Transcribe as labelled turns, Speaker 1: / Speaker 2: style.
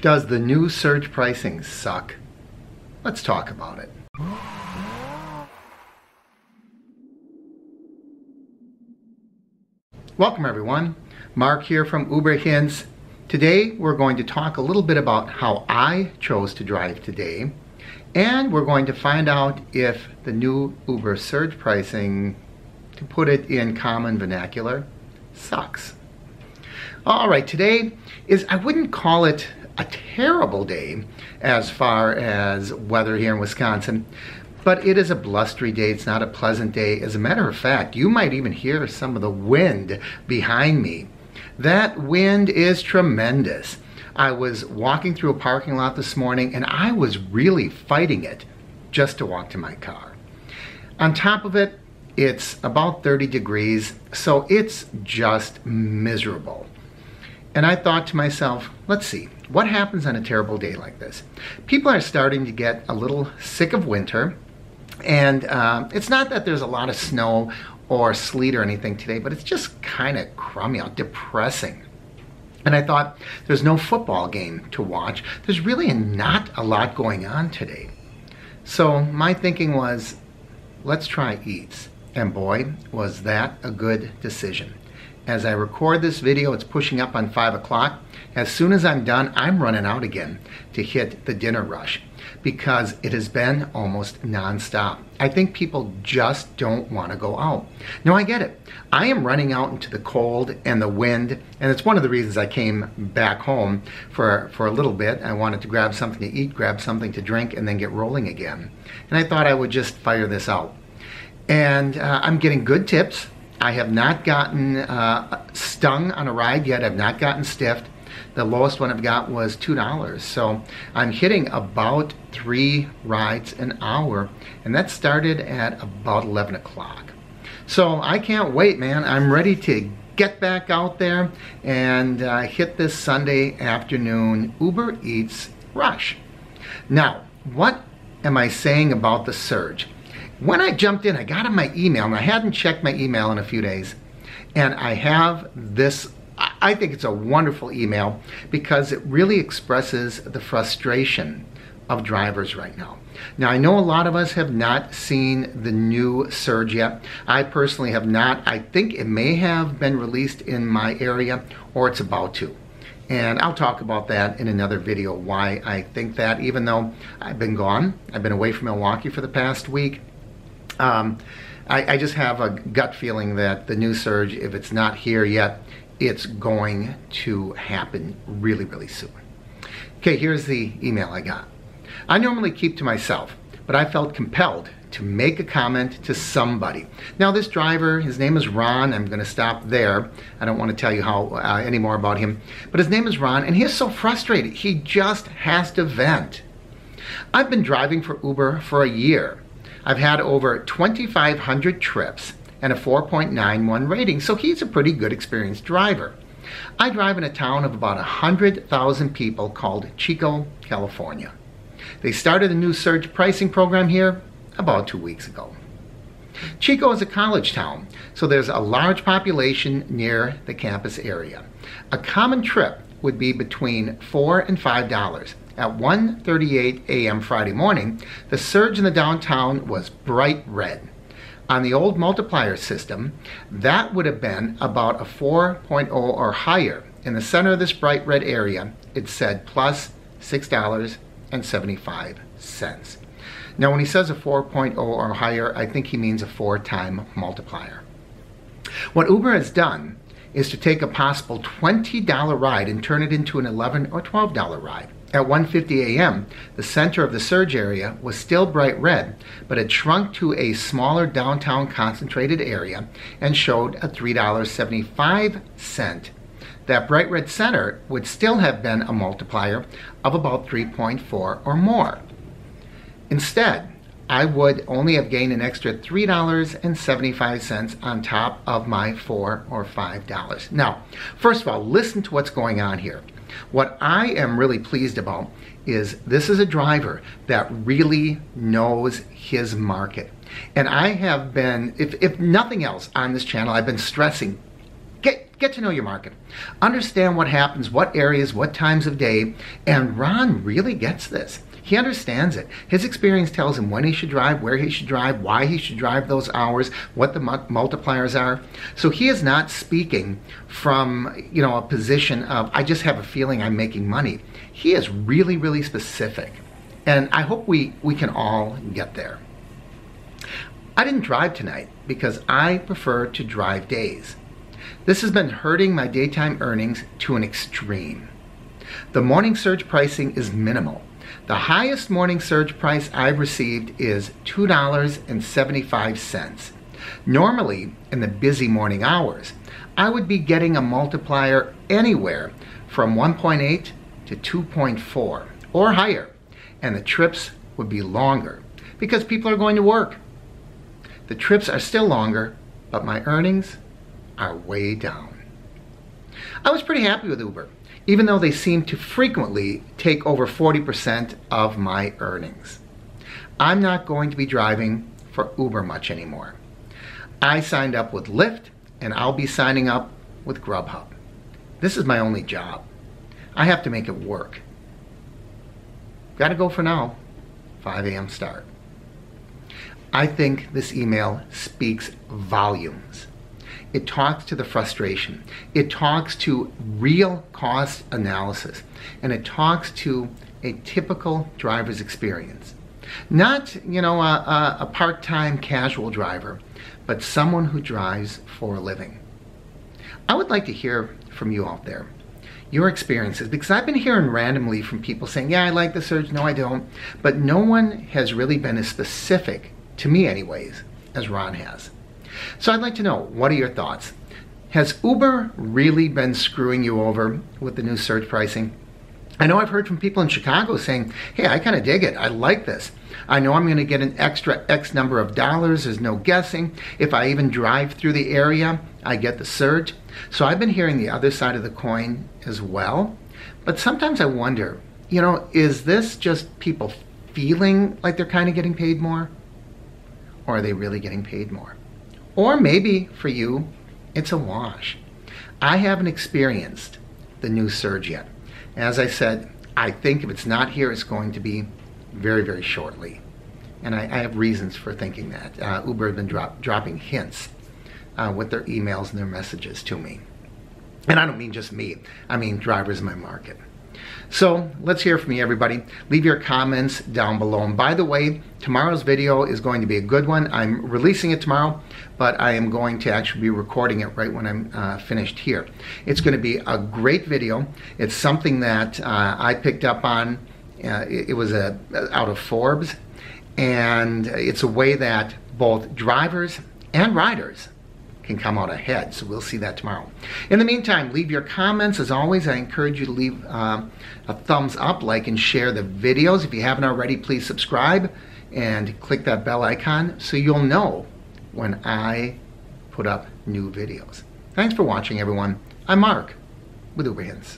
Speaker 1: Does the new surge pricing suck? Let's talk about it. Welcome everyone. Mark here from Uber Hints. Today we're going to talk a little bit about how I chose to drive today, and we're going to find out if the new Uber surge pricing, to put it in common vernacular, sucks. Alright, today I wouldn't call it a terrible day as far as weather here in Wisconsin, but it is a blustery day. It's not a pleasant day. As a matter of fact, you might even hear some of the wind behind me. That wind is tremendous. I was walking through a parking lot this morning and I was really fighting it just to walk to my car. On top of it, it's about 30 degrees, so it's just miserable. And I thought to myself, let's see, what happens on a terrible day like this? People are starting to get a little sick of winter, and it's not that there's a lot of snow or sleet or anything today, but it's just kind of crummy out, depressing. And I thought, there's no football game to watch. There's really not a lot going on today. So my thinking was, let's try Eats. And boy, was that a good decision. As I record this video, it's pushing up on 5 o'clock. As soon as I'm done, I'm running out again to hit the dinner rush because it has been almost nonstop. I think people just don't want to go out. Now, I get it. I am running out into the cold and the wind, and it's one of the reasons I came back home for a little bit. I wanted to grab something to eat, grab something to drink, and then get rolling again. And I thought I would just fire this out. And I'm getting good tips. I have not gotten stung on a ride yet. I've not gotten stiffed. The lowest one I've got was $2. So I'm hitting about 3 rides an hour, and that started at about 11 o'clock. So I can't wait, man. I'm ready to get back out there and hit this Sunday afternoon Uber Eats rush. Now, what am I saying about the surge? When I jumped in, I got on my email, and I hadn't checked my email in a few days, and I have this. I think it's a wonderful email because it really expresses the frustration of drivers right now. Now, I know a lot of us have not seen the new surge yet. I personally have not. I think it may have been released in my area, or it's about to. And I'll talk about that in another video, why I think that, even though I've been gone. I've been away from Milwaukee for the past week. I just have a gut feeling that the new surge, if it's not here yet, it's going to happen really, really soon. Okay, here's the email I got. I normally keep to myself, but I felt compelled to make a comment to somebody. Now, this driver, his name is Ron. I'm going to stop there. I don't want to tell you any more about him, but his name is Ron, and he is so frustrated. He just has to vent. I've been driving for Uber for a year. I've had over 2,500 trips and a 4.91 rating, so he's a pretty good experienced driver. I drive in a town of about 100,000 people called Chico, California. They started a new surge pricing program here about 2 weeks ago. Chico is a college town, so there's a large population near the campus area. A common trip would be between $4 and $5. At 1:38 a.m. Friday morning, the surge in the downtown was bright red. On the old multiplier system, that would have been about a 4.0 or higher. In the center of this bright red area, it said plus $6.75. Now, when he says a 4.0 or higher, I think he means a 4-time multiplier. What Uber has done is to take a possible $20 ride and turn it into an $11 or $12 ride. At 1:50 a.m., the center of the surge area was still bright red, but it shrunk to a smaller downtown concentrated area and showed a $3.75. That bright red center would still have been a multiplier of about 3.4 or more. Instead, I would only have gained an extra $3.75 on top of my $4 or $5. Now, first of all, listen to what's going on here. What I am really pleased about is this is a driver that really knows his market. And I have been, if nothing else on this channel, I've been stressing, Get to know your market. Understand what happens, what areas, what times of day, and Ron really gets this. He understands it. His experience tells him when he should drive, where he should drive, why he should drive those hours, what the multipliers are. So he is not speaking from, a position of, I just have a feeling I'm making money. He is really, really specific. And I hope we can all get there. I didn't drive tonight because I prefer to drive days. This has been hurting my daytime earnings to an extreme. The morning surge pricing is minimal. The highest morning surge price I've received is $2.75. Normally, in the busy morning hours, I would be getting a multiplier anywhere from 1.8 to 2.4 or higher, and the trips would be longer because people are going to work. The trips are still longer, but my earnings are way down. I was pretty happy with Uber, even though they seem to frequently take over 40% of my earnings. I'm not going to be driving for Uber much anymore. I signed up with Lyft, and I'll be signing up with Grubhub. This is my only job. I have to make it work. Gotta go for now. 5 a.m. start. I think this email speaks volumes. It talks to the frustration. It talks to real cost analysis. And it talks to a typical driver's experience. Not, a part-time casual driver, but someone who drives for a living. I would like to hear from you out there, your experiences, because I've been hearing randomly from people saying, yeah, I like the surge, no, I don't. But no one has really been as specific, to me anyways, as Ron has. So I'd like to know, what are your thoughts? Has Uber really been screwing you over with the new surge pricing? I know I've heard from people in Chicago saying, hey, I kind of dig it. I like this. I know I'm going to get an extra X number of dollars. There's no guessing. If I even drive through the area, I get the surge. So I've been hearing the other side of the coin as well. But sometimes I wonder, is this just people feeling like they're kind of getting paid more? Or are they really getting paid more? Or maybe for you, it's a wash. I haven't experienced the new surge yet. As I said, I think if it's not here, it's going to be very, very shortly. And I have reasons for thinking that. Uber has been dropping hints with their emails and their messages to me. And I don't mean just me. I mean drivers in my market. So let's hear from you, everybody. Leave your comments down below. And by the way, tomorrow's video is going to be a good one. I'm releasing it tomorrow, but I am going to actually be recording it right when I'm finished here. It's going to be a great video. It's something that I picked up on. It was out of Forbes, and it's a way that both drivers and riders can come out ahead. So we'll see that tomorrow. In the meantime, leave your comments. As always, I encourage you to leave a thumbs up, like, and share the videos. If you haven't already, please subscribe and click that bell icon so you'll know when I put up new videos. Thanks for watching, everyone. I'm Mark with Uber Hints.